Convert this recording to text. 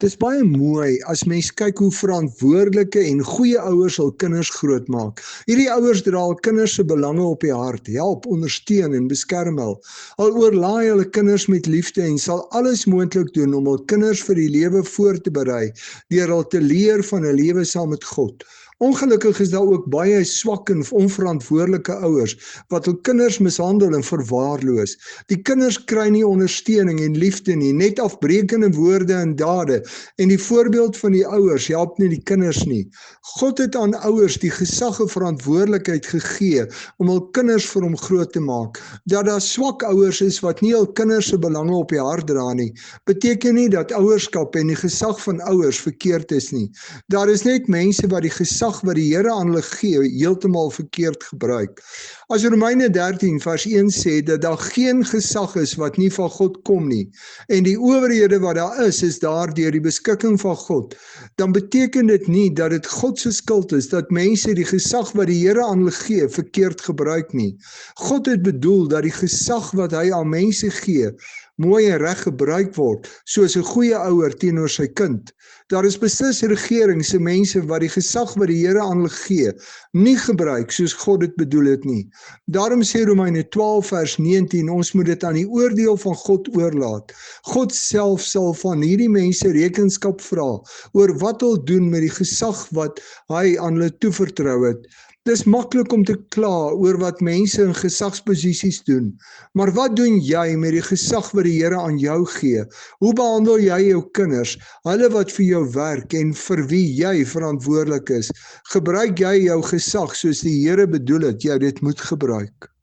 Dis baie mooi as mens kyk hoe verantwoordelike en goeie ouers hul kinders grootmaak. Hierdie ouers dra hul kinders se belange op die hart, help, ondersteun en beskerm hul. Hulle oorlaai hulle kinders met liefde en sal alles moontlik doen om hul kinders vir die lewe voor te berei deur hulle te leer van 'n lewe saam met God. Ongelukkig is daar ook baie swak en onverantwoordelike ouers wat hul kinders mishandel en verwaarloos. Die kinders kry nie ondersteuning en liefde nie, net afbreekende woorde en dade, en die voorbeeld van die ouers help nie die kinders nie. God het aan ouers die gesag en verantwoordelikheid gegee om hul kinders vir hom groot te maak. Dat daar swak ouers is wat nie hul kinders se belange op die hart dra nie, beteken nie dat ouerskap en die gesag van ouers verkeerd is nie. Daar is net mense wat die gesag wat die Here aan hulle gee, heeltemal verkeerd gebruik. As Romeine 13 vers 1 sê dat daar geen gesag is wat nie van God kom nie, en die owerhede wat daar is daar deur die beskikking van God, dan beteken dit nie dat dit God se skuld is dat mense die gesag wat die Here aan hulle gee verkeerd gebruik nie. God het bedoel dat die gesag wat hy aan mense gee mooi en reg gebruik word, soos 'n goeie ouer teenoor sy kind. Daar is beslis regerings en mense wat die gesag wat die Here aan hulle gee, nie gebruik soos God dit bedoel het nie. Daarom sê Romeine 12 vers 19, ons moet dit aan die oordeel van God oorlaat. God self sal van hierdie mense rekenskap vra oor wat hulle doen met die gesag wat hy aan hulle toevertrou het. Dis maklik om te kla oor wat mense in gesagsposisies doen, maar wat doen jy met die gesag wat die Here aan jou gee? Hoe behandel jy jou kinders, hulle wat vir jou werk en vir wie jy verantwoordelik is? Gebruik jy jou gesag soos die Here bedoel het jy dit moet gebruik?